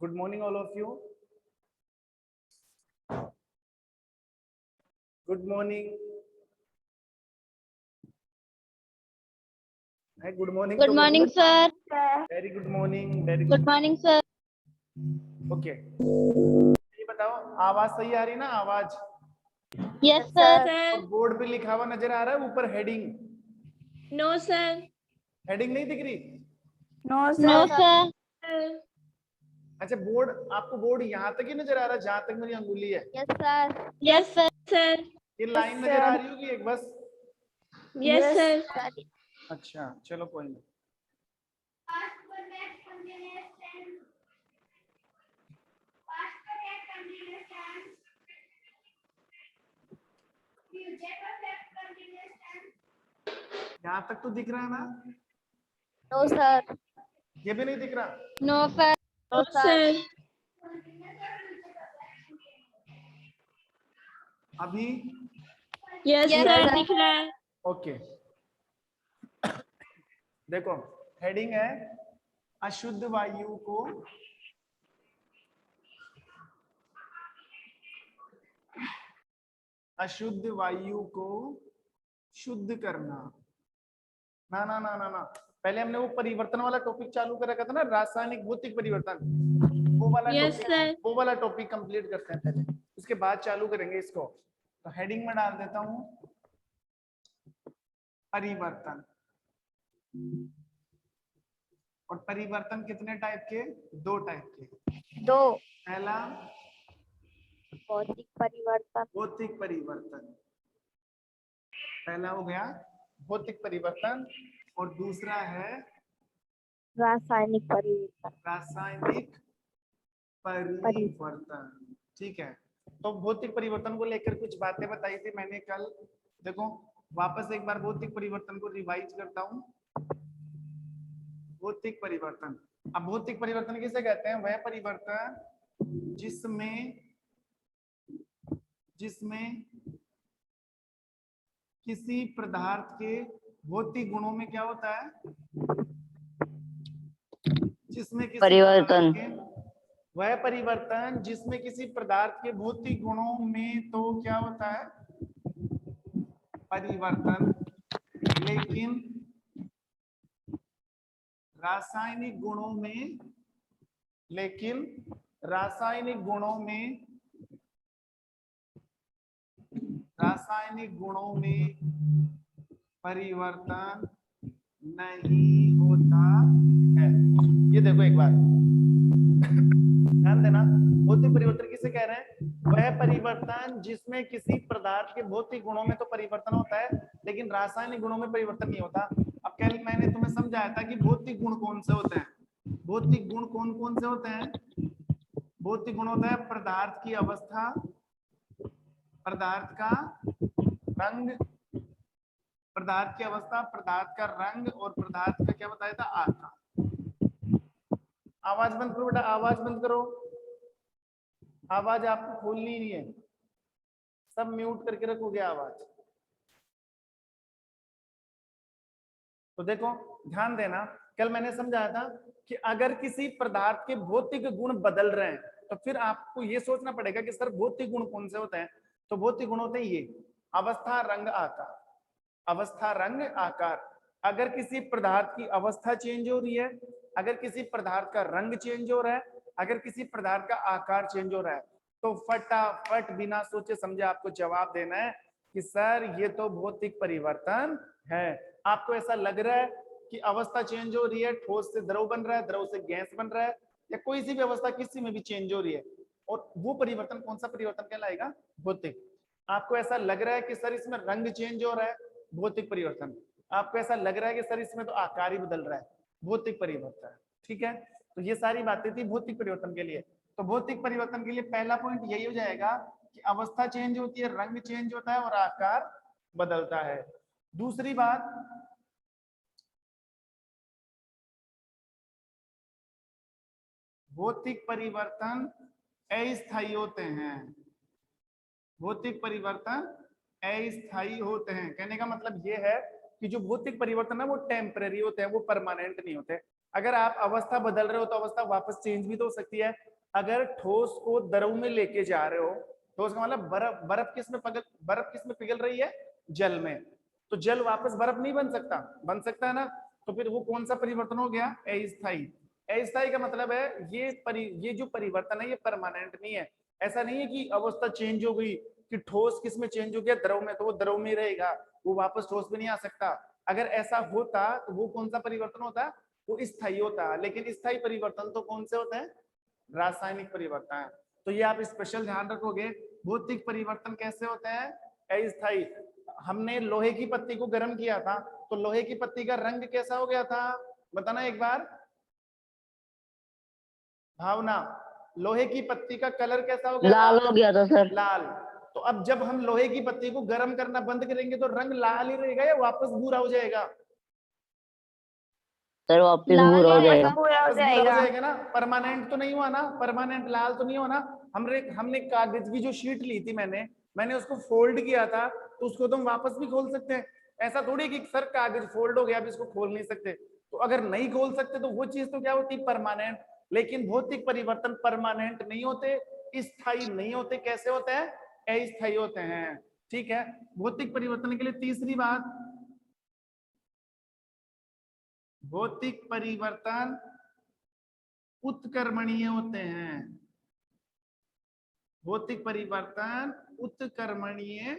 Good morning, all of you. Good morning. Hi, good morning. Good morning, sir. Very good morning. Very Good morning, sir. Okay. ये बताओ, आवाज सही आ रही ना? आवाज? Yes, sir. और बोर्ड पे लिखा हुआ नजर आ रहा है ऊपर हेडिंग? No, sir. हेडिंग नहीं दिख रही? No, No, sir. अच्छा, बोर्ड, आपको बोर्ड यहाँ तक ही नजर आ रहा है जहां तक मेरी अंगुली है? Yes, sir. Yes, sir. Sir. ये लाइन नजर आ रही होगी एक बस? Yes, sir. अच्छा, चलो कोई नहीं। यहाँ तक तो दिख रहा है ना? No, sir. ये भी नहीं दिख रहा? No, sir. No, sir. अभी? Yes, Yes, sir. sir. दिख रहा है। ओके। देखो, हेडिंग है अशुद्ध वायु को शुद्ध करना। ना ना ना ना ना, पहले हमने वो परिवर्तन वाला टॉपिक चालू कर रखा था ना, रासायनिक भौतिक परिवर्तन। Yes, sir. वो वाला टॉपिक कंप्लीट करते हैं पहले, उसके बाद चालू करेंगे इसको। तो हेडिंग में डाल देता हूं परिवर्तन। और परिवर्तन कितने टाइप के? 2 टाइप के। 2. पहला भौतिक परिवर्तन. भौतिक परिवर्तन, पहला हो गया भौतिक परिवर्तन, और दूसरा है रासायनिक परिवर्तन. रासायनिक परिवर्तन। ठीक है, तो भौतिक परिवर्तन को लेकर कुछ बातें बताई थी मैंने कल। देखो, वापस एक बार भौतिक परिवर्तन को रिवाइज करता हूं। भौतिक परिवर्तन, अब भौतिक परिवर्तन किसे कहते हैं? वह परिवर्तन जिसमें किसी पदार्थ के भौतिक गुणों में क्या होता है? जिसमें किसी परिवर्तन, वह परिवर्तन जिसमें किसी पदार्थ के भौतिक गुणों में तो क्या होता है? परिवर्तन, लेकिन रासायनिक गुणों में परिवर्तन नहीं होता है। ये देखो एक बार ध्यान देना, भौतिक परिवर्तन किसे कह रहे हैं? वह परिवर्तन जिसमें किसी पदार्थ के भौतिक गुणों में तो परिवर्तन होता है, लेकिन रासायनिक गुणों में परिवर्तन नहीं होता। अब कल मैंने तुम्हें समझाया था कि भौतिक गुण कौन से होते हैं। भौतिक गुण कौन कौन से होते हैं? भौतिक गुण होता है पदार्थ की अवस्था, पदार्थ का रंग, पदार्थ की अवस्था, पदार्थ का रंग, और पदार्थ का क्या बताया था? आकार। आवाज बंद करो बेटा, आवाज बंद करो। आवाज आपको खोलनी नहीं है, सब म्यूट करके रखोगे आवाज। तो देखो, ध्यान देना, कल मैंने समझाया था कि अगर किसी पदार्थ के भौतिक गुण बदल रहे हैं तो फिर आपको ये सोचना पड़ेगा कि सर भौतिक गुण कौन से होते हैं? तो भौतिक गुण होते हैं ये: अवस्था, रंग, आकार। अवस्था, रंग, आकार। अगर किसी पदार्थ की अवस्था चेंज हो रही है, अगर किसी पदार्थ का रंग चेंज हो रहा है, अगर किसी पदार्थ का आकार चेंज हो रहा है, तो फटाफट बिना सोचे समझे आपको जवाब देना है कि सर ये तो भौतिक परिवर्तन है। आपको ऐसा लग रहा है कि अवस्था चेंज हो रही है, ठोस से द्रव बन रहा है, द्रव से गैस बन रहा है, या कोई सी भी अवस्था किसी में भी चेंज हो रही है, और वो परिवर्तन कौन सा परिवर्तन कहलाएगा? भौतिक। आपको ऐसा लग रहा है कि सर इसमें रंग चेंज हो रहा है, भौतिक परिवर्तन। आपको ऐसा लग रहा है कि सर इसमें तो आकार ही बदल रहा है, भौतिक परिवर्तन। ठीक है, तो ये सारी बातें थी भौतिक परिवर्तन के लिए। तो भौतिक परिवर्तन के लिए पहला पॉइंट यही हो जाएगा कि अवस्था चेंज होती है, रंग चेंज होता है और आकार बदलता है। दूसरी बात, भौतिक परिवर्तन अस्थायी होते हैं। भौतिक परिवर्तन अस्थायी होते हैं। कहने का मतलब ये है कि जो भौतिक परिवर्तन है वो टेम्परेरी होते हैं, वो परमानेंट नहीं होते। अगर आप अवस्था बदल रहे हो तो अवस्था वापस चेंज भी तो हो सकती है। अगर ठोस को द्रव में लेके जा रहे हो, ठोस का मतलब बर्फ, बर्फ किस में पिघल रही है? जल में। तो जल वापस बर्फ नहीं बन सकता, बन सकता है ना? तो फिर वो कौन सा परिवर्तन हो गया? अस्थायी। अस्थायी का मतलब है ये जो परिवर्तन है ये परमानेंट नहीं है। ऐसा नहीं है कि अवस्था चेंज हो गई कि ठोस किस में चेंज हो गया? द्रव में, तो वो द्रव में रहेगा, वो वापस ठोस में नहीं आ सकता। अगर ऐसा होता तो वो कौन सा परिवर्तन होता? वो स्थायी होता। लेकिन स्थायी परिवर्तन तो कौन से होते हैं? रासायनिक परिवर्तन। तो ये आप स्पेशल ध्यान रखोगे। भौतिक परिवर्तन कैसे होते हैं? अस्थायी। हमने लोहे की पत्ती को गर्म किया था, तो लोहे की पत्ती का रंग कैसा हो गया था? बताना एक बार। भावना, लोहे की पत्ती का कलर कैसा हो गया? लाल हो गया था सर। लाल। तो अब जब हम लोहे की पत्ती को गर्म करना बंद करेंगे तो रंग लाल ही रहेगा या वापस भूरा हो जाएगा? सर वापिस भूरा हो जाएगा। पूरा हो जाएगा। ना। परमानेंट तो नहीं हुआ ना, परमानेंट लाल तो नहीं हुआ ना। हमने कागज की जो शीट ली थी, मैंने उसको फोल्ड किया था, तो उसको तुम वापस भी खोल सकते हैं। ऐसा थोड़ी कि सर कागज फोल्ड हो गया अब इसको खोल नहीं सकते। तो अगर नहीं खोल सकते तो वो चीज तो क्या होती? परमानेंट। लेकिन भौतिक परिवर्तन परमानेंट नहीं होते, स्थायी नहीं होते। कैसे होते हैं? अस्थायी होते हैं। ठीक है। भौतिक परिवर्तन के लिए तीसरी बात, भौतिक परिवर्तन उत्कर्मणीय होते हैं। भौतिक परिवर्तन उत्कर्मणीय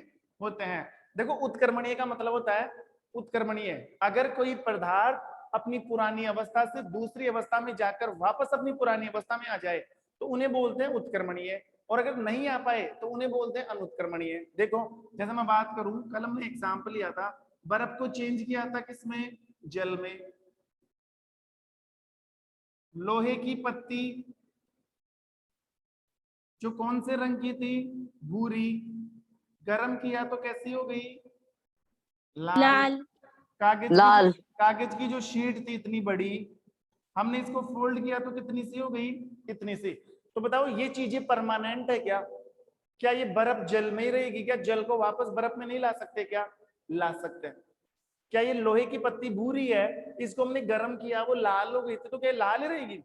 होते हैं। देखो, उत्कर्मणीय का मतलब होता है, उत्कर्मणीय अगर कोई पदार्थ अपनी पुरानी अवस्था से दूसरी अवस्था में जाकर वापस अपनी पुरानी अवस्था में आ जाए तो उन्हें बोलते हैं उत्कर्मणीय। और अगर नहीं आ पाए तो उन्हें बोलते हैं अनुत्कर्मणीय। देखो, जैसे मैं बात करूं, कल हमने एग्जाम्पल लिया था, बर्फ को चेंज किया था किसमें? जल में। लोहे की पत्ती जो कौन से रंग की थी? भूरी। गर्म किया तो कैसी हो गई? लाल। लाल। कागज की जो शीट थी इतनी बड़ी, हमने इसको फोल्ड किया तो कितनी सी हो गई? इतनी सी। तो बताओ ये चीजें परमानेंट है क्या? क्या ये बर्फ जल में ही रहेगी क्या? जल को वापस बर्फ में नहीं ला सकते क्या? ला सकते हैं। क्या ये लोहे की पत्ती भूरी है, इसको हमने गर्म किया, वो लाल हो गई थी, तो क्या लाल ही रहेगी?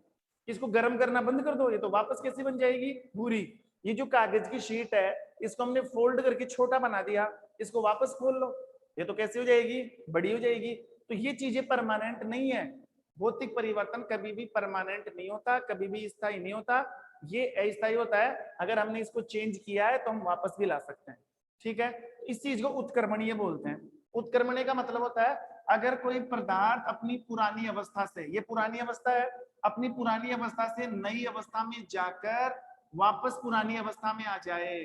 इसको गर्म करना बंद कर दो, ये तो वापस कैसी बन जाएगी? भूरी। ये जो कागज की शीट है, इसको हमने फोल्ड करके छोटा बना दिया, इसको वापस खोल लो, ये तो कैसी हो जाएगी? बड़ी हो जाएगी। तो ये चीजें परमानेंट नहीं है। भौतिक परिवर्तन कभी भी परमानेंट नहीं होता, कभी भी स्थायी नहीं होता, ये अस्थायी होता है। अगर हमने इसको चेंज किया है तो हम वापस भी ला सकते हैं। ठीक है। इस चीज को उत्कर्मणीय बोलते हैं। उत्कर्मणीय का मतलब होता है अगर कोई पदार्थ अपनी पुरानी अवस्था से, ये पुरानी अवस्था है, अपनी पुरानी अवस्था से नई अवस्था में जाकर वापस पुरानी अवस्था में आ जाए,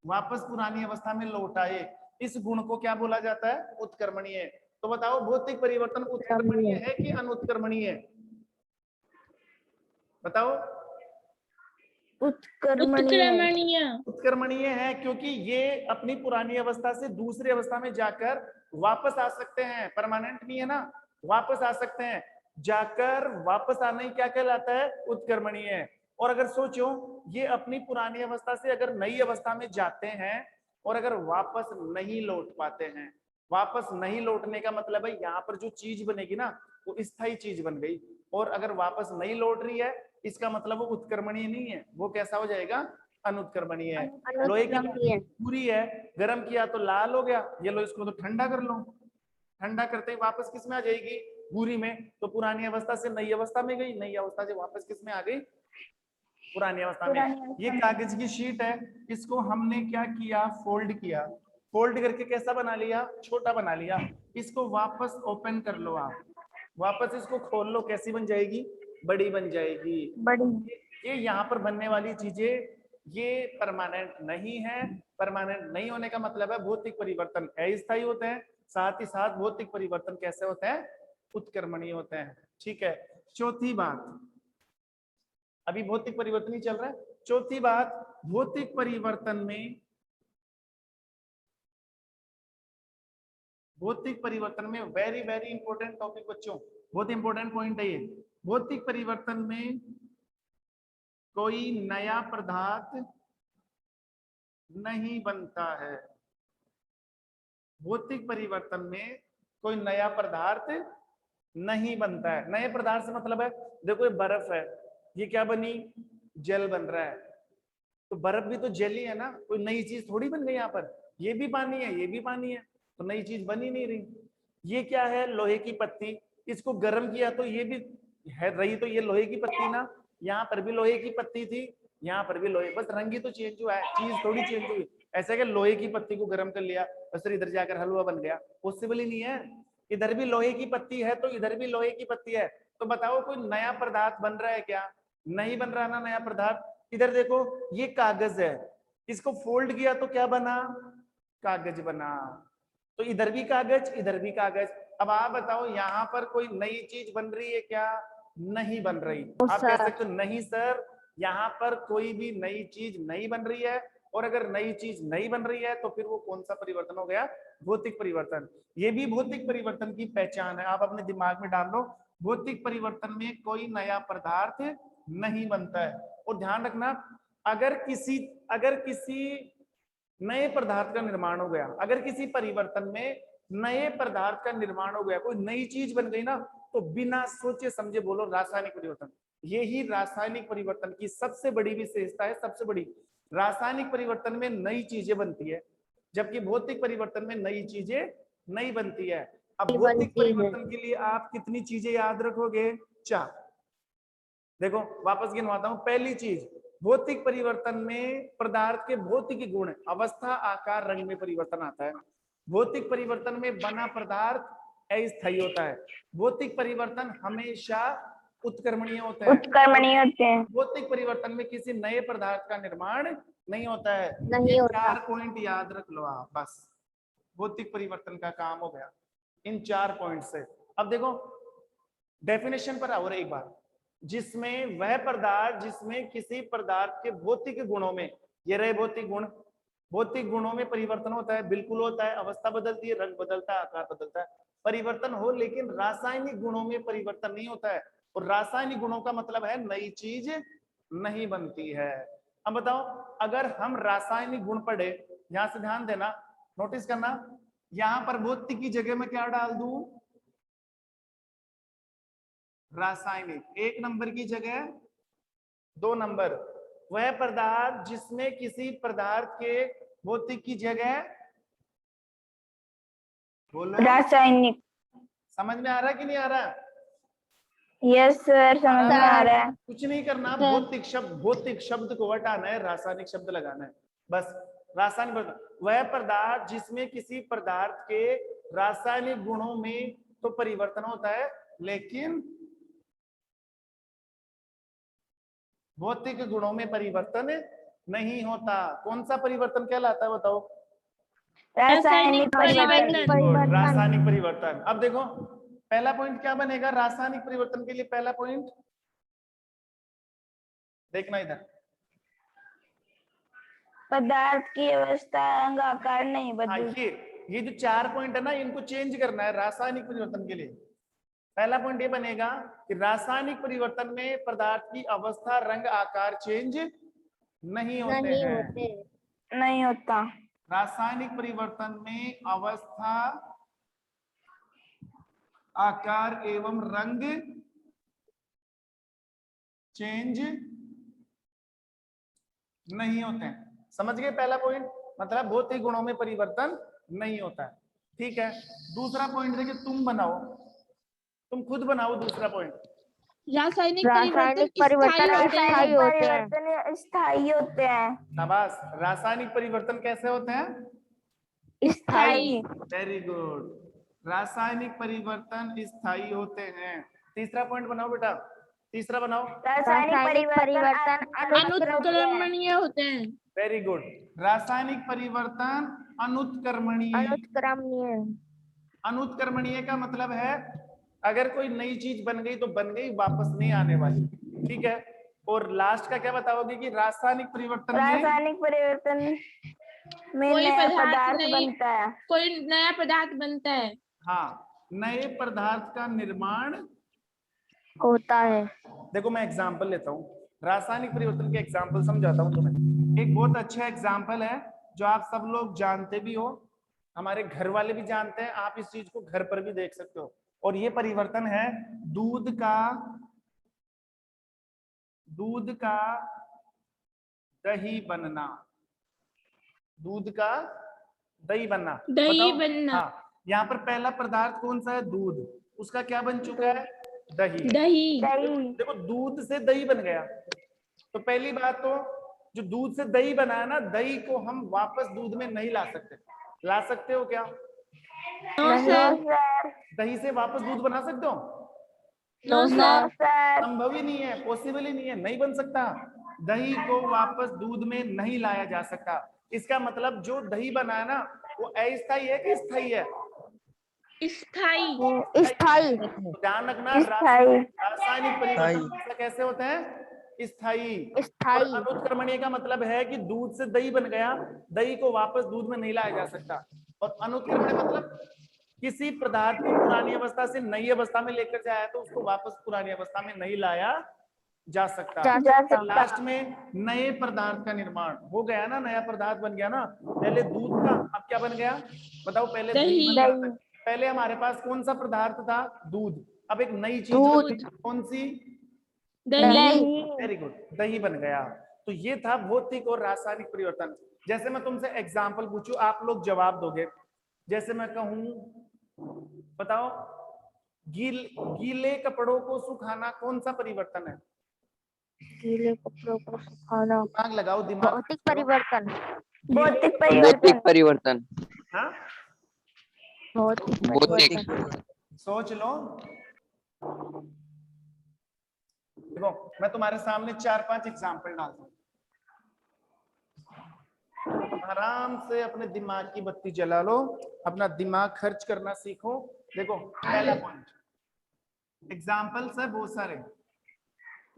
वापस पुरानी अवस्था में लौट आए, इस गुण को क्या बोला जाता है? उत्कर्मणीय। तो बताओ, भौतिक परिवर्तन उत्कर्मणीय है कि अनुत्कर्मणीय? बताओ। उत्क्रमणीय। उत्कर्मणीय है, क्योंकि ये अपनी पुरानी अवस्था से दूसरी अवस्था में जाकर वापस आ सकते हैं। परमानेंट नहीं है ना, वापस आ सकते हैं। जाकर वापस आना ही क्या कहलाता है? उत्कर्मणीय है। और अगर सोचो, ये अपनी पुरानी अवस्था से अगर नई अवस्था में जाते हैं और अगर वापस नहीं लौट पाते हैं, वापस नहीं लौटने का मतलब है यहाँ पर जो चीज बनेगी ना वो स्थायी चीज बन गई। और अगर वापस नहीं लौट रही है, इसका मतलब वो उत्कर्मणीय नहीं है, वो कैसा हो जाएगा? अनुत्कर्मणीय है। लोहे की पत्ती पूरी है, गर्म किया तो लाल हो गया, ये लो इसको तो ठंडा कर लो, ठंडा करते ही वापस किस में आ जाएगी? भूरी में। तो पुरानी अवस्था से नई अवस्था में गई, नई अवस्था से वापस किस में आ गई? पुरानी अवस्था में। ये कागज की शीट है, इसको हमने क्या किया? फोल्ड किया। फोल्ड करके कैसा बना लिया? छोटा बना लिया। इसको वापस ओपन कर लो आप, वापस इसको खोल लो, कैसी बन जाएगी? बड़ी बन जाएगी। ये यहाँ पर बनने वाली चीजें ये परमानेंट नहीं है। परमानेंट नहीं होने का मतलब है भौतिक परिवर्तन अस्थायी होते हैं, साथ ही साथ भौतिक परिवर्तन कैसे होते हैं? उत्कर्मणीय होते हैं। ठीक है। चौथी बात, अभी भौतिक परिवर्तन ही चल रहा है। चौथी बात, भौतिक परिवर्तन में, भौतिक परिवर्तन में वेरी वेरी इंपॉर्टेंट टॉपिक बच्चों, बहुत इंपॉर्टेंट पॉइंट है ये। भौतिक परिवर्तन में कोई नया पदार्थ नहीं बनता है। भौतिक परिवर्तन में कोई नया पदार्थ नहीं बनता है। नए पदार्थ से मतलब है, देखो ये बर्फ है, ये क्या बनी, जल बन रहा है, तो बर्फ भी तो जल ही है ना, कोई नई चीज थोड़ी बन गई यहाँ पर। ये भी पानी है, ये भी पानी है, तो नई चीज बन ही नहीं रही। ये क्या है, लोहे की पत्ती, इसको गर्म किया तो ये भी है रही, तो ये लोहे की पत्ती ना, यहाँ पर भी लोहे की पत्ती थी, यहाँ पर भी लोहे, बस रंग ही तो चेंज हुआ है, चीज थोड़ी चेंज हुई। ऐसा कि लोहे की पत्ती को गर्म कर लिया और फिर इधर जाकर हलवा बन गया, पॉसिबल ही नहीं है। इधर भी लोहे की पत्ती है तो इधर भी लोहे की पत्ती है, तो बताओ कोई नया पदार्थ बन रहा है क्या? नहीं बन रहा ना नया पदार्थ। इधर देखो ये कागज है, इसको फोल्ड किया तो क्या बना, कागज बना, तो इधर भी कागज इधर भी कागज। अब आप बताओ यहाँ पर कोई नई चीज बन रही है क्या? नहीं बन रही। आप कह सकते हो नहीं सर, यहाँ पर कोई भी नई चीज नहीं बन रही है, और अगर नई चीज नहीं बन रही है तो फिर वो कौन सा परिवर्तन हो गया, भौतिक परिवर्तन। ये भी भौतिक परिवर्तन की पहचान है, आप अपने दिमाग में डाल लो, भौतिक परिवर्तन में कोई नया पदार्थ नहीं बनता है। और ध्यान रखना, अगर किसी नए पदार्थ का निर्माण हो गया, अगर किसी परिवर्तन में नए पदार्थ का निर्माण हो गया, कोई नई चीज बन गई ना, तो बिना सोचे समझे बोलो रासायनिक परिवर्तन। यही रासायनिक परिवर्तन की सबसे बड़ी विशेषता है, सबसे बड़ी। रासायनिक परिवर्तन में नई चीजें बनती है, जबकि भौतिक परिवर्तन में नई चीजें नहीं बनती है। अब भौतिक परिवर्तन के लिए आप कितनी चीजें याद रखोगे? 4। देखो वापस गिनवाता हूं। पहली चीज, भौतिक परिवर्तन में पदार्थ के भौतिक गुण, अवस्था, आकार, रंग में परिवर्तन आता है। भौतिक परिवर्तन में बना पदार्थ अस्थायी होता है। भौतिक परिवर्तन हमेशा उत्क्रमणीय होता है। उत्क्रमणीय होते हैं। भौतिक परिवर्तन में किसी नए पदार्थ का निर्माण नहीं होता है। नहीं ये होता। 4 पॉइंट याद रख लो आप, बस भौतिक परिवर्तन का काम हो गया इन 4 पॉइंट से। अब देखो डेफिनेशन पर आओ एक बार, जिसमें वह पदार्थ जिसमें किसी पदार्थ के भौतिक गुणों में, ये रहे भौतिक गुण, भौतिक गुणों में परिवर्तन होता है, बिल्कुल होता है, अवस्था बदलती है, रंग बदलता है, आकार बदलता है, परिवर्तन हो, लेकिन रासायनिक गुणों में परिवर्तन नहीं होता है। और रासायनिक गुणों का मतलब है नई चीज नहीं बनती है। अब बताओ, अगर हम रासायनिक गुण पढ़े, यहां से ध्यान देना, नोटिस करना, यहां पर भौतिक की जगह में क्या डाल दूं? रासायनिक। 1 नंबर की जगह 2 नंबर। वह पदार्थ जिसमें किसी पदार्थ के भौतिक की जगह, बोलो रासायनिक। समझ में आ रहा है कि नहीं आ रहा? यस सर, समझ में आ रहा है। कुछ नहीं करना, भौतिक शब्द को हटाना है, रासायनिक शब्द लगाना है, बस। रासायनिक, वह पदार्थ जिसमें किसी पदार्थ के रासायनिक गुणों में तो परिवर्तन होता है, लेकिन भौतिक गुणों में परिवर्तन नहीं होता। कौन सा परिवर्तन कहलाता है बताओ? रासायनिक परिवर्तन। रासायनिक परिवर्तन। अब देखो पहला पॉइंट क्या बनेगा रासायनिक परिवर्तन के लिए? पहला पॉइंट देखना इधर, पदार्थ की अवस्था, रंग, आकार नहीं बदलती। ये जो 4 पॉइंट है ना, इनको चेंज करना है रासायनिक परिवर्तन के लिए। पहला पॉइंट ये बनेगा कि रासायनिक परिवर्तन में पदार्थ की अवस्था, रंग, आकार चेंज नहीं होते हैं। नहीं होता। रासायनिक परिवर्तन में अवस्था, आकार एवं रंग चेंज नहीं होते हैं। समझ गए पहला पॉइंट? मतलब भौतिक गुणों में परिवर्तन नहीं होता है। ठीक है, दूसरा पॉइंट देखिए, तुम बनाओ, तुम खुद बनाओ दूसरा पॉइंट। रासायनिक परिवर्तन स्थायी होते हैं। स्थायी होते हैं। शाबाश। रासायनिक परिवर्तन कैसे होते हैं? स्थायी। वेरी गुड, रासायनिक परिवर्तन स्थायी होते हैं। तीसरा पॉइंट बनाओ बेटा, तीसरा बनाओ। रासायनिक परिवर्तन अनुत्क्रमणीय होते हैं। वेरी गुड, रासायनिक परिवर्तन अनुत्क्रमणीय। अनुत्क्रमणीय का मतलब है अगर कोई नई चीज बन गई तो बन गई, वापस नहीं आने वाली। ठीक है, और लास्ट का क्या बताओगे कि रासायनिक परिवर्तन में कोई नया पदार्थ पदार्थ नहीं, बनता है। कोई नया पदार्थ बनता है। हाँ, नए पदार्थ का निर्माण होता है। देखो मैं एग्जांपल लेता हूँ, रासायनिक परिवर्तन के एग्जाम्पल समझाता हूँ तुम्हें। एक बहुत अच्छा एग्जाम्पल है जो आप सब लोग जानते भी हो, हमारे घर वाले भी जानते हैं, आप इस चीज को घर पर भी देख सकते हो। और ये परिवर्तन है दूध का दही बनना। दूध का दही बनना। दही बताओ। बनना। हाँ, यहाँ पर पहला पदार्थ कौन सा है? दूध। उसका क्या बन चुका है? दही। दही। देखो दूध से दही बन गया। तो पहली बात तो जो दूध से दही बना है ना, दही को हम वापस दूध में नहीं ला सकते। ला सकते हो क्या? No sir. दही से वापस दूध बना सकते हो? No sir. संभव ही नहीं है, पॉसिबल ही नहीं है, नहीं बन सकता। दही को वापस दूध में नहीं लाया जा सकता। इसका मतलब जो दही बना है ना, वो अस्थायी है कि स्थायी है? स्थाई। ध्यान रखना, रासायनिक परिवर्तन हमेशा कैसे होते हैं? स्थायी। और अनुत्क्रमणीय का मतलब है कि दूध से दही बन गया, दही को वापस दूध में नहीं लाया जा सकता। और अनुत्क्रमणीय मतलब किसी पदार्थ को पुरानी अवस्था से नई अवस्था में लेकर जाया तो उसको वापस पुरानी अवस्था में नहीं लाया जा सकता। लास्ट में नए पदार्थ का निर्माण हो गया ना, नया पदार्थ बन गया ना। पहले दूध था, अब क्या बन गया? बताओ। पहले दही बन गया। पहले हमारे पास कौन सा पदार्थ था? दूध। अब एक नई चीज बन गई, कौन सी? दही। वेरी गुड, दही बन गया। तो ये था भौतिक और रासायनिक परिवर्तन। जैसे मैं तुमसे एग्जाम्पल पूछूं, आप लोग जवाब दोगे। जैसे मैं कहूं, बताओ, गीले कपड़ों को सुखाना कौन सा परिवर्तन है? गीले कपड़ों को सुखाना। दिमाग लगाओ, दिमाग। भौतिक परिवर्तन। भौतिक परिवर्तन। हाँ, भौतिक। सोच लो। देखो, मैं तुम्हारे सामने 4-5 एग्जाम्पल डालता हूँ। आराम से अपने दिमाग की बत्ती जला लो, अपना दिमाग खर्च करना सीखो। देखो, पहला पॉइंट, एग्जाम्पल्स है बहुत सारे।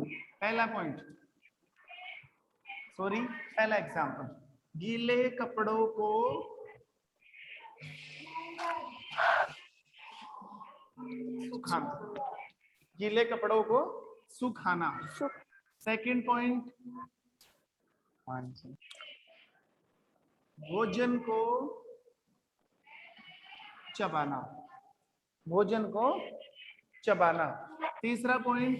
पहला पॉइंट, सॉरी, पहला एग्जाम्पल, गीले कपड़ों को सुखाना। गीले कपड़ों को सुखाना। सेकंड पॉइंट, भोजन को चबाना। भोजन को चबाना। तीसरा पॉइंट,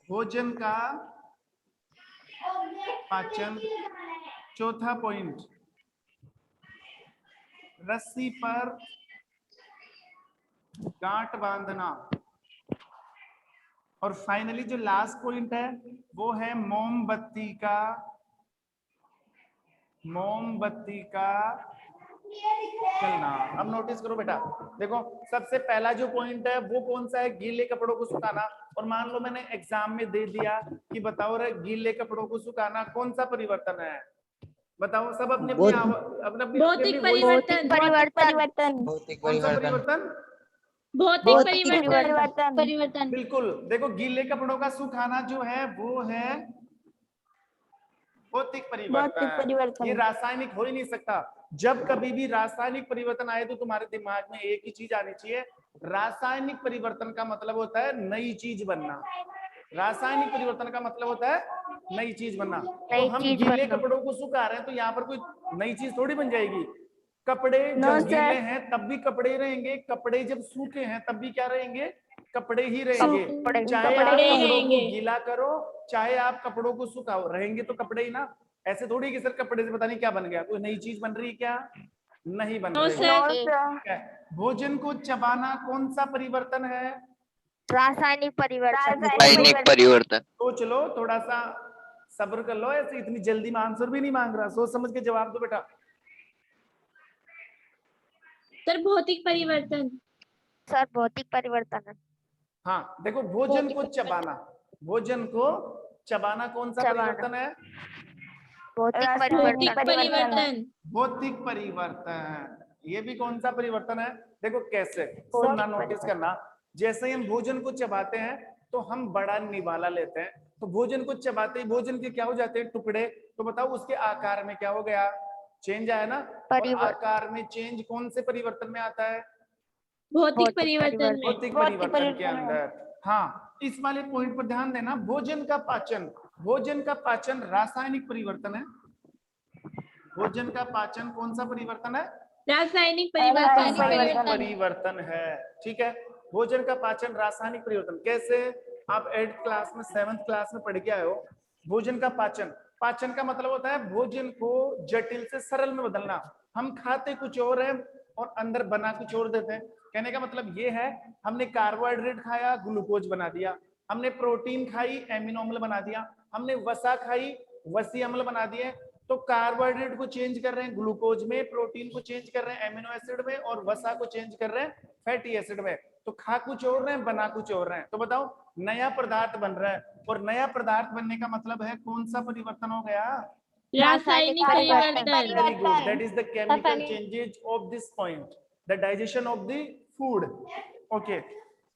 भोजन का पाचन। चौथा पॉइंट, रस्सी पर गांठ बांधना। और फाइनली जो लास्ट पॉइंट है वो है मोमबत्ती का चलना। अब नोटिस करो बेटा, देखो सबसे पहला जो पॉइंट है वो कौन सा है? गीले कपड़ों को सुखाना। और मान लो मैंने एग्जाम में दे दिया कि बताओ रे, गीले कपड़ों को सुखाना कौन सा परिवर्तन है? बताओ सब अपने भौतिक परिवर्तन। कौन सा परिवर्तन? भौतिक परिवर्तन। बिल्कुल। देखो, गीले कपड़ों का सुखाना जो है वो है भौतिक परिवर्तन। ये रासायनिक हो ही नहीं सकता। जब कभी भी रासायनिक परिवर्तन आए तो तुम्हारे दिमाग में एक ही चीज आनी चाहिए, रासायनिक परिवर्तन का मतलब होता है नई चीज बनना। रासायनिक परिवर्तन का मतलब होता है नई चीज बनना। तो हम गीले कपड़ों को सुखा रहे हैं तो यहाँ पर कोई नई चीज थोड़ी बन जाएगी। कपड़े जब गीले हैं तब भी कपड़े रहेंगे, कपड़े जब सूखे हैं तब भी क्या रहेंगे? कपड़े ही रहेंगे। चाहे आप कपड़ों को गीला करो, चाहे आप कपड़ों को सुखाओ, रहेंगे तो कपड़े ही ना। ऐसे थोड़ी कि सर कपड़े से पता नहीं क्या बन गया, कोई नई चीज बन रही है क्या? नहीं बन रही है। भोजन को चबाना कौन सा परिवर्तन है? रासायनिक परिवर्तन। सोच लो, थोड़ा सा सब्र कर लो। ऐसे इतनी जल्दी में आंसर भी नहीं मांग रहा, सोच समझ के जवाब दो बेटा। सर भौतिक परिवर्तन। सर भौतिक परिवर्तन है। हाँ, देखो, भोजन को चबाना। भोजन को चबाना कौन सा परिवर्तन है? भौतिक परिवर्तन। भौतिक परिवर्तन। ये भी कौन सा परिवर्तन है? देखो कैसे, सुनना, नोटिस करना। जैसे ही हम भोजन को चबाते हैं तो हम बड़ा निवाला लेते हैं, तो भोजन को चबाते ही भोजन के क्या हो जाते हैं? टुकड़े। तो बताओ उसके आकार में क्या हो गया? चेंज आया ना। और आकार में चेंज कौन से परिवर्तन में आता है? भौतिक परिवर्तन। भौतिक परिवर्तन के अंदर। हाँ, इस वाले पॉइंट पर ध्यान देना, भोजन का पाचन रासायनिक परिवर्तन है। भोजन का पाचन कौन सा परिवर्तन है? रासायनिक परिवर्तन है। ठीक है, भोजन का पाचन रासायनिक परिवर्तन। कैसे? आप 8th क्लास में 7th क्लास में पढ़ के आए हो। भोजन का पाचन का मतलब होता है भोजन को जटिल से सरल में बदलना। हम खाते कुछ और है और अंदर बना कुछ और देते हैं। कहने का मतलब ये है, हमने कार्बोहाइड्रेट खाया, ग्लूकोज बना दिया। हमने प्रोटीन खाई, एमिनो अम्ल बना दिया। हमने वसा खाई, वसी अम्ल बना दिए। तो कार्बोहाइड्रेट को चेंज कर रहे हैं ग्लूकोज में, प्रोटीन को चेंज कर रहे हैं एमिनो एसिड में, और वसा को चेंज कर रहे हैं फैटी एसिड में। तो खा कुछ और रहे हैं, बना कुछ और रहे हैं। तो बताओ, नया पदार्थ बन रहा है, और नया पदार्थ बनने का मतलब है कौन सा परिवर्तन हो गया? रासायनिक परिवर्तन। Very good. That is the chemical changes of this point. The digestion of the food. Okay.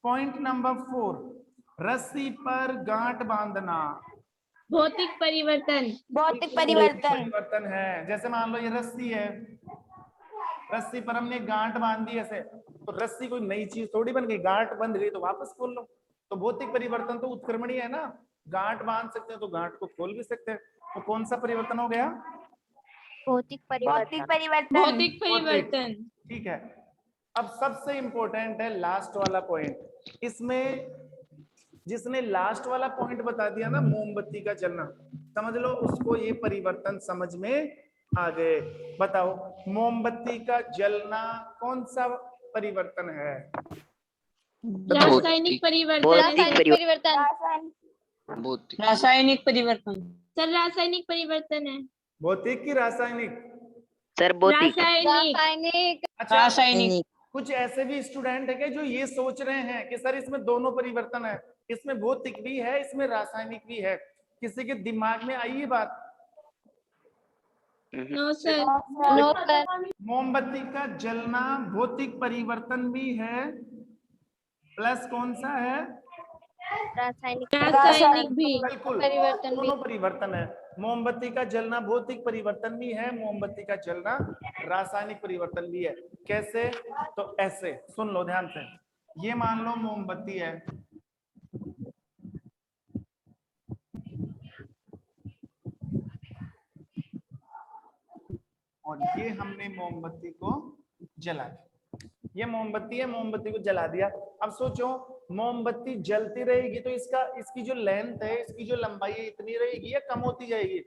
Point number 4. रस्सी पर गांठ बांधना भौतिक परिवर्तन। परिवर्तन है। जैसे मान लो ये रस्सी है, रस्सी पर हमने गांठ बांध दी ऐसे, तो रस्सी कोई नई चीज थोड़ी बन गई, गांठ बंध गई तो वापस खोल लो। तो भौतिक परिवर्तन तो उत्क्रमणीय है ना, गांठ बांध सकते हैं तो गांठ को खोल भी सकते हैं। तो कौन सा परिवर्तन हो गया? भौतिक परिवर्तन। भौतिक परिवर्तन। ठीक है, अब सबसे इंपॉर्टेंट है लास्ट वाला पॉइंट। इसमें जिसने लास्ट वाला पॉइंट बता दिया ना, मोमबत्ती का जलना, समझ लो उसको ये परिवर्तन समझ में आ गए। बताओ, मोमबत्ती का जलना कौन सा परिवर्तन है? रासायनिक परिवर्तन। रासायनिक परिवर्तन। सर रासायनिक परिवर्तन है। भौतिक की रासायनिक? सर भौतिक। रासायनिक। अच्छा, रासायनिक। कुछ ऐसे भी स्टूडेंट है कि जो ये सोच रहे हैं कि सर इसमें दोनों परिवर्तन है, इसमें भौतिक भी है, इसमें रासायनिक भी है। किसी के दिमाग में आई ये बात? No sir. मोमबत्ती का जलना भौतिक परिवर्तन भी है, प्लस कौन सा है? रासायनिक भी। बिल्कुल, दोनों परिवर्तन है। मोमबत्ती का जलना भौतिक परिवर्तन भी है, मोमबत्ती का जलना रासायनिक परिवर्तन भी है। कैसे? तो ऐसे सुन लो ध्यान से। ये मान लो मोमबत्ती है, और ये हमने मोमबत्ती को जला दिया। ये मोमबत्ती है, मोमबत्ती को जला दिया। अब सोचो, मोमबत्ती जलती रहेगी तो इसकी जो लेंथ है, इसकी जो लंबाई है, इतनी रहेगी या कम होती जाएगी?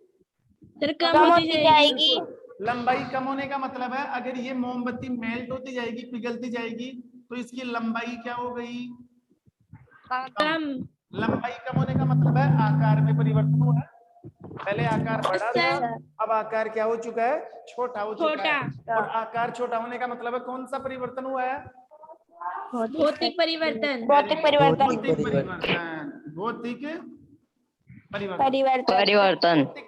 सर कम होती जाएगी। लंबाई कम होने का मतलब है अगर ये मोमबत्ती मेल्ट होती जाएगी, पिघलती जाएगी, तो इसकी लंबाई क्या हो गई? कम। लंबाई कम होने का मतलब है आकार में परिवर्तन हुआ है। पहले आकार बड़ा था, अब आकार क्या हो चुका है? छोटा हो चुका है। और आकार छोटा होने का मतलब है कौन सा परिवर्तन हुआ है? भौतिक परिवर्तन। भौतिक परिवर्तन। भौतिक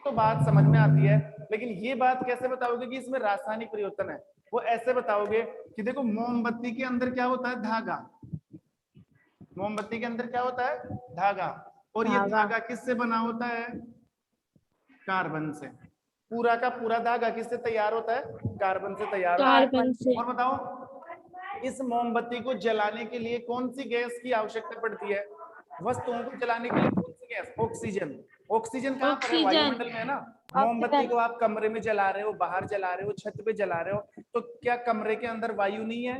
तो बात समझ में आती है, लेकिन ये बात कैसे बताओगे कि इसमें रासायनिक परिवर्तन है? वो ऐसे बताओगे कि देखो, मोमबत्ती के अंदर क्या होता है? धागा। मोमबत्ती के अंदर क्या होता है? धागा। और ये धागा किससे बना होता है? कार्बन से। पूरा का पूरा धागा किससे तैयार होता है? कार्बन से तैयार होता है। और बताओ, इस मोमबत्ती को जलाने के लिए कौन सी गैस की आवश्यकता पड़ती है? वस्तुओं को जलाने के लिए कौन सी गैस? ऑक्सीजन। ऑक्सीजन कहाँ पर है? वायुमंडल में है ना। मोमबत्ती को आप कमरे में जला रहे हो, बाहर जला रहे हो, छत पे जला रहे हो, तो क्या कमरे के अंदर वायु नहीं है?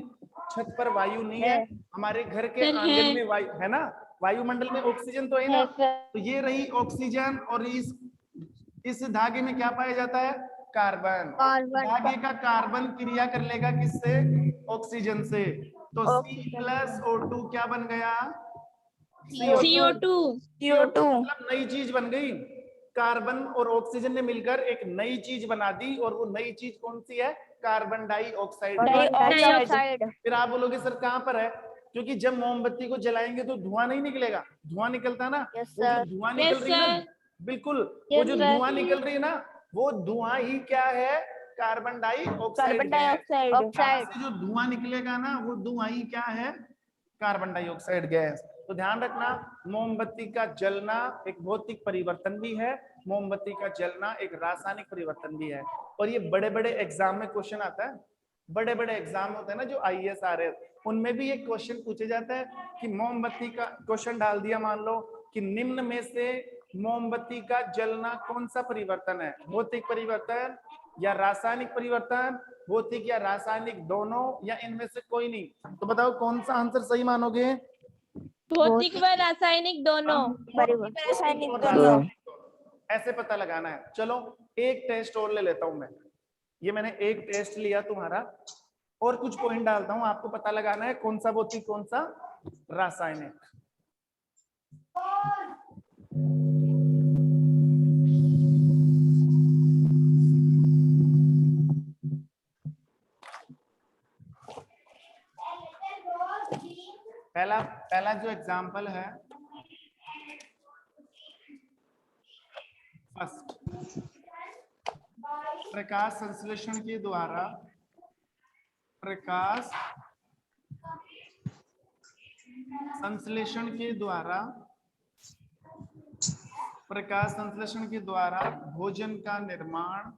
छत पर वायु नहीं है? हमारे घर के आंगन में वायु है ना? वायुमंडल में ऑक्सीजन तो है ना। तो ये रही ऑक्सीजन, और इस धागे में क्या पाया जाता है? कार्बन। धागे का कार्बन क्रिया कर लेगा किससे? ऑक्सीजन से। तो C+O2 क्या बन गया? CO2। मतलब नई चीज बन गई। कार्बन और ऑक्सीजन ने मिलकर एक नई चीज बना दी, और वो नई चीज कौन सी है? Carbon dioxide. फिर आप बोलोगे सर कहाँ पर है? क्योंकि जब मोमबत्ती को जलाएंगे तो धुआं नहीं निकलेगा, धुआं निकलता ना। धुआं निकल रही है ना, बिल्कुल, वो जो धुआं निकल रही है ना, वो धुआं ही क्या है? Carbon dioxide. जो धुआं निकलेगा ना, वो धुआं ही क्या है? Carbon dioxide gas. तो ध्यान रखना, मोमबत्ती का जलना एक भौतिक परिवर्तन भी है, मोमबत्ती का जलना एक रासायनिक परिवर्तन भी है। और ये बड़े बड़े एग्जाम में क्वेश्चन आता है। बड़े बड़े एग्जाम होते हैं ना जो आईएएस आ रहे हैं, उनमें भी एक क्वेश्चन पूछे जाता है कि मोमबत्ती का क्वेश्चन डाल दिया, मान लो कि निम्न में से मोमबत्ती का जलना कौन सा परिवर्तन है, भौतिक परिवर्तन या रासायनिक परिवर्तन, भौतिक या रासायनिक दोनों, या इनमें से कोई नहीं। तो बताओ कौन सा आंसर सही मानोगे? भौतिक व रासायनिक दोनों। रासायनिक और दोनों। रासायनिक दोनों। ऐसे पता लगाना है। चलो एक टेस्ट और ले लेता हूं मैं, ये मैंने एक टेस्ट लिया तुम्हारा, और कुछ पॉइंट डालता हूं, आपको पता लगाना है कौन सा भौतिक कौन सा रासायनिक। पहला जो एग्जाम्पल है, फर्स्ट, प्रकाश संश्लेषण के द्वारा भोजन का निर्माण,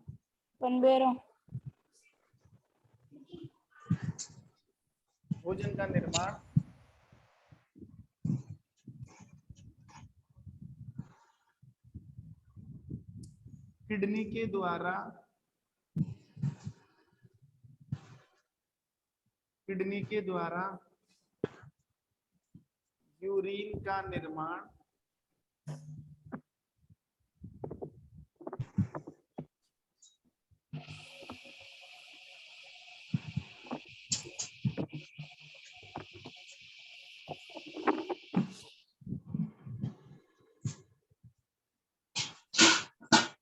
किडनी के द्वारा यूरिन का निर्माण,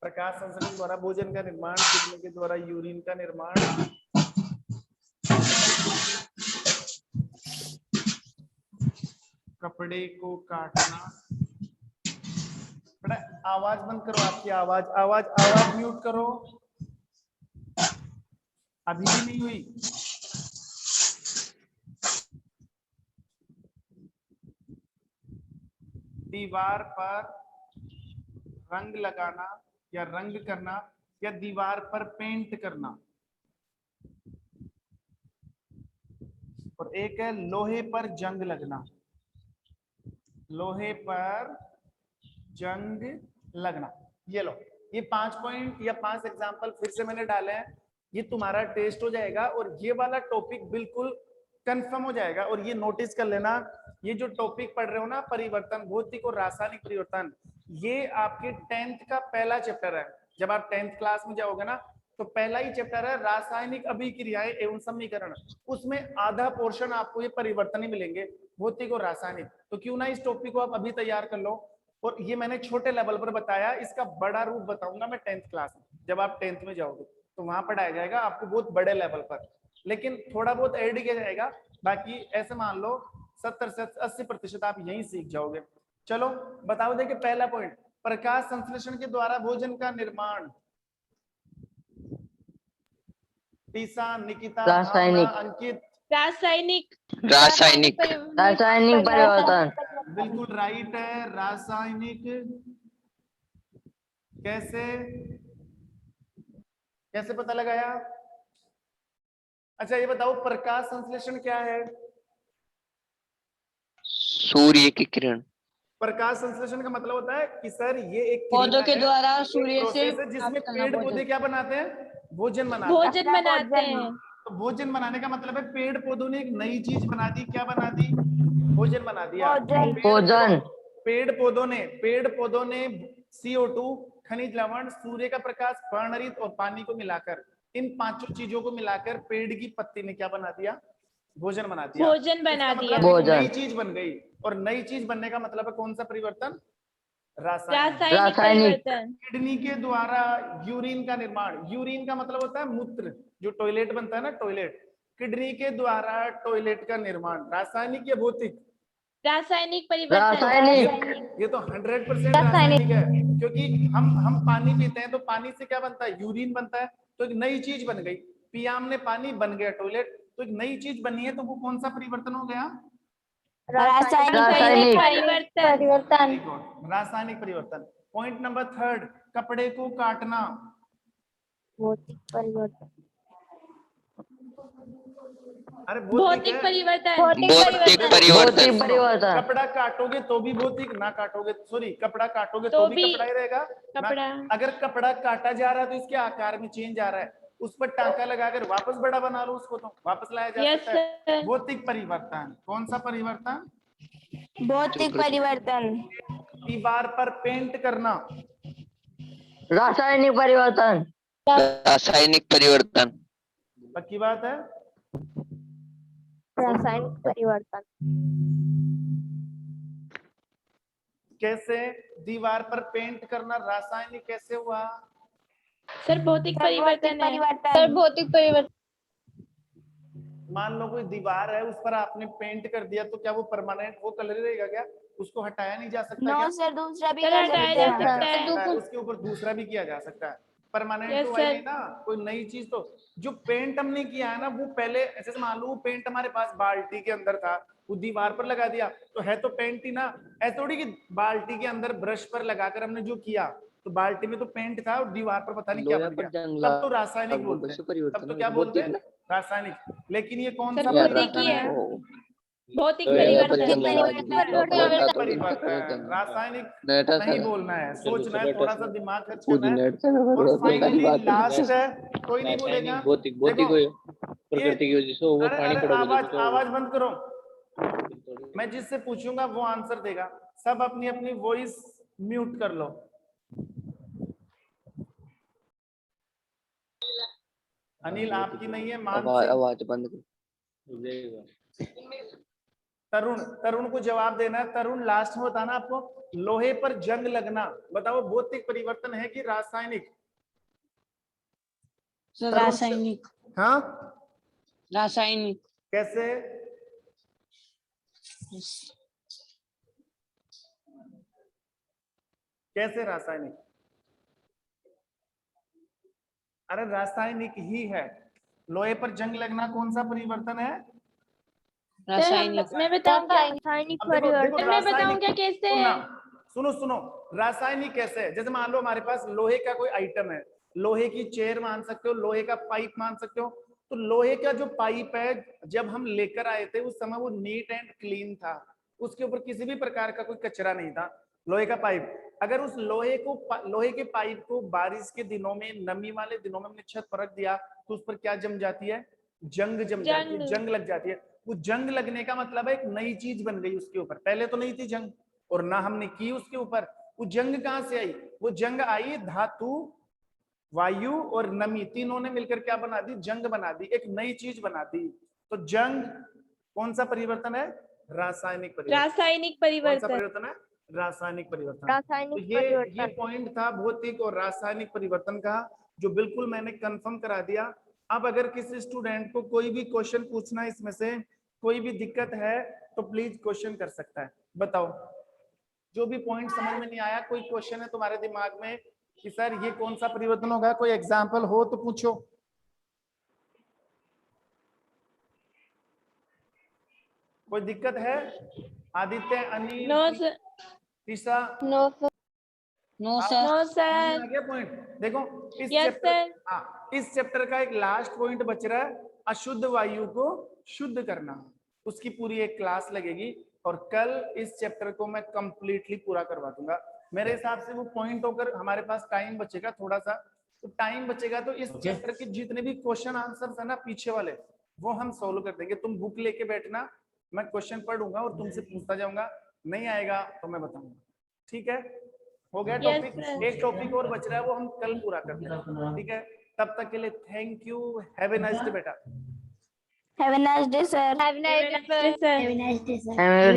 प्रकाश संश्लेषण द्वारा भोजन का निर्माण, किडनी के द्वारा यूरिन का निर्माण, कपड़े को काटना। बेटा आवाज बंद करो, आपकी आवाज म्यूट करो, अभी भी नहीं हुई। दीवार पर रंग लगाना या रंग करना, या दीवार पर पेंट करना। और एक है लोहे पर जंग लगना, लोहे पर जंग लगना। ये लो, ये 5 पॉइंट या 5 एग्जाम्पल फिर से मैंने डाले हैं। ये तुम्हारा टेस्ट हो जाएगा और ये वाला टॉपिक बिल्कुल कंफर्म हो जाएगा। और ये नोटिस कर लेना, ये जो टॉपिक पढ़ रहे हो ना, परिवर्तन, भौतिक और रासायनिक परिवर्तन, ये आपके 10th का पहला चैप्टर है। जब आप 10th क्लास में जाओगे ना, तो पहला ही चैप्टर है रासायनिक अभिक्रियाएं एवं समीकरण। उसमें आधा पोर्शन आपको ये परिवर्तन ही मिलेंगे, भौतिक और रासायनिक। तो क्यों ना इस टॉपिक को आप अभी तैयार कर लो। और ये मैंने छोटे लेवल पर बताया, इसका बड़ा रूप बताऊंगा मैं 10th क्लास में। जब आप 10th में जाओगे तो वहां पढ़ाया जाएगा आपको बहुत बड़े लेवल पर, लेकिन थोड़ा बहुत ऐड किया जाएगा। बाकी ऐसे मान लो 70 से 80% आप यहीं सीख जाओगे। चलो बताओ, देखिए पहला पॉइंट, प्रकाश संश्लेषण के द्वारा भोजन का निर्माण। टीसा, निकिता, भावना, अंकित। रासायनिक परिवर्तन। बिल्कुल राइट है, रासायनिक। कैसे पता लगाया? अच्छा ये बताओ, प्रकाश संश्लेषण क्या है? सूर्य की किरण। प्रकाश संश्लेषण का मतलब होता है कि सर ये एक पौधों के द्वारा सूर्य से प्रोसेस है जिसमें पेड़ पौधे क्या बनाते हैं? भोजन बनाते हैं। तो भोजन बनाने का मतलब है पेड़ पौधों ने एक नई चीज बना दी। क्या बना दी? भोजन बना दिया। भोजन। पेड़ पौधों ने CO2, खनिज लवण, सूर्य का प्रकाश, पर्णरित और पानी को मिलाकर, इन 5 चीजों को मिलाकर पेड़ की पत्ती ने क्या बना दिया? भोजन बना दिया। नई चीज बन गई। और नई चीज बनने का मतलब है कौन सा परिवर्तन? रासायनिक परिवर्तन। किडनी के द्वारा यूरिन का निर्माण। यूरिन का मतलब होता है मूत्र, जो टॉयलेट बनता है ना, टॉयलेट। किडनी के द्वारा टॉयलेट का निर्माण। रासायनिक या भौतिक? रासायनिक परिवर्तन। ये तो 100% रासायनिक है, क्योंकि हम पानी पीते हैं तो पानी से क्या बनता है? यूरिन बनता है। तो एक नई चीज बन गई, पियाम ने पानी, बन गया टॉयलेट। तो एक नई चीज बनी है, तो वो कौन सा परिवर्तन हो गया? रासायनिक परिवर्तन। रासायनिक परिवर्तन। पॉइंट नंबर 3, कपड़े को काटना। भौतिक परिवर्तन। अरे भौतिक है। परिवर्तन भौतिक देखो, परिवर्तन सुनो, परिवर्तन कपड़ा काटोगे तो भी भौतिक, ना काटोगे सॉरी कपड़ा काटोगे तो तो भी भी कपड़ा ही रहेगा कपड़ा। ना। अगर कपड़ा काटा जा रहा है तो इसके आकार में चेंज आ रहा है, उस पर टांका लगाकर वापस बड़ा बना लो उसको, तो वापस लाया जा यस सकता है। सर। भौतिक परिवर्तन कौन सा परिवर्तन? भौतिक परिवर्तन। दीवार पर पेंट करना। रासायनिक परिवर्तन रासायनिक परिवर्तन पक्की बात है। रासायनिक परिवर्तन। कैसे दीवार पर पेंट करना रासायनिक कैसे हुआ? सर भौतिक परिवर्तन है। परिवर्तन। भौतिक परिवर्तन। मान लो कोई दीवार है, उस पर आपने पेंट कर दिया, तो क्या वो परमानेंट वो कलर रहेगा क्या? उसको हटाया नहीं जा सकता क्या? नो सर, दूसरा भी सर, कर हटाया सकते जा हैं। सकता है। सकता है, उसके ऊपर दूसरा भी किया जा सकता है। परमानेंट Yes, तो वही sir. नहीं ना, कोई नई चीज। तो जो पेंट हमने किया है ना, वो पहले जैसे मान लो वो पेंट हमारे पास बाल्टी के अंदर था, वो दीवार पर लगा दिया तो है तो पेंट ही ना। ऐसा थोड़ी कि बाल्टी के अंदर ब्रश पर लगाकर हमने जो किया, तो बाल्टी में तो पेंट था और दीवार पर पता नहीं क्या बन गया, तब तो रासायनिक बोलते हैं। तब तो क्या बोलते हैं? रासायनिक। लेकिन ये कौन सर सा भौतिक परिवर्तन ही है? है। भौतिक भौतिक परिवर्तन। परिवर्तन। रासायनिक नहीं बोलना है, सोचना है, थोड़ा सा दिमाग खर्च करना है। और फाइनली लास्ट है, कोई नहीं बोलेगा। भौतिक भौतिक प्रकृति की वजह से वो अरे पानी अरे पड़ोगे आवाज तो आवाज बंद करो। मैं जिससे पूछूंगा वो आंसर देगा। सब अपनी अपनी वॉइस म्यूट कर लो। अनिल आपकी नहीं है, मानसी। आवाज बंद कर। तरुण, तरुण को जवाब देना है। तरुण लास्ट में बताना आपको। लोहे पर जंग लगना, बताओ भौतिक परिवर्तन है कि रासायनिक? रासायनिक। हाँ रासायनिक। कैसे? कैसे रासायनिक? अरे रासायनिक ही है। लोहे पर जंग लगना कौन सा परिवर्तन है? रासायनिक। मैं बताऊं क्या? रासायनिक अब देखो, देखो, मैं बताऊं क्या कैसे है? सुनो सुनो, रासायनिक कैसे है? जैसे मान लो हमारे पास लोहे का कोई आइटम है, लोहे की चेयर मान सकते हो, लोहे का पाइप मान सकते हो। तो लोहे का जो पाइप है, जब हम लेकर आए थे उस समय वो नीट एंड क्लीन था, उसके ऊपर किसी भी प्रकार का कोई कचरा नहीं था। लोहे का पाइप, अगर उस लोहे के पाइप को बारिश के दिनों में, नमी वाले दिनों में हमने छत पर रख दिया, तो उस पर क्या जम जाती है? जंग जम जाती है, जंग लग जाती है। वो जंग लगने का मतलब है एक नई चीज बन गई उसके ऊपर, पहले तो नहीं थी जंग और ना हमने की उसके ऊपर। वो जंग कहां से आई? वो जंग आई धातु, वायु और नमी, तीनों ने मिलकर क्या बना दी? जंग बना दी, एक नई चीज बना दी। तो जंग कौन सा परिवर्तन है? रासायनिक परिवर्तन। रासायनिक कौन सा परिवर्तन। परिवर्तन है? रासायनिक परिवर्तन। रासायनिक तो ये पॉइंट था भौतिक और रासायनिक परिवर्तन का, जो बिल्कुल मैंने कंफर्म करा दिया। अब अगर किसी स्टूडेंट को कोई भी क्वेश्चन पूछना, इसमें से कोई भी दिक्कत है तो प्लीज क्वेश्चन कर सकता है। बताओ, जो भी पॉइंट समझ में नहीं आया, कोई क्वेश्चन है तुम्हारे दिमाग में कि सर ये कौन सा परिवर्तन होगा, कोई एग्जांपल हो तो पूछो। कोई दिक्कत है? Aditya, Anil, no sir. तीसरा, नो सर। नो समझ सर। में आ गया पॉइंट? देखो इस यस चैप्टर, सर। हाँ, इस चैप्टर का एक लास्ट पॉइंट बच रहा है, अशुद्ध वायु को शुद्ध करना। उसकी पूरी एक क्लास लगेगी और कल इस चैप्टर को मैं कंप्लीटली पूरा करवा दूंगा। मेरे हिसाब से वो पॉइंट होकर हमारे पास टाइम बचेगा थोड़ा सा, तो टाइम बचेगा तो इस चैप्टर के जितने भी क्वेश्चन आंसर्स है ना पीछे वाले, वो हम सोल्व कर देंगे। तुम बुक लेके बैठना, मैं क्वेश्चन पढ़ूंगा और तुमसे पूछता जाऊंगा, नहीं आएगा तो मैं बताऊंगा। ठीक है, हो गया टॉपिक। एक टॉपिक और बच रहा है, वो हम कल पूरा कर देंगे। ठीक है, तब तक के लिए thank you, have a nice day बेटा। Have a nice day, sir. Have a nice day, sir. Have a nice day, sir.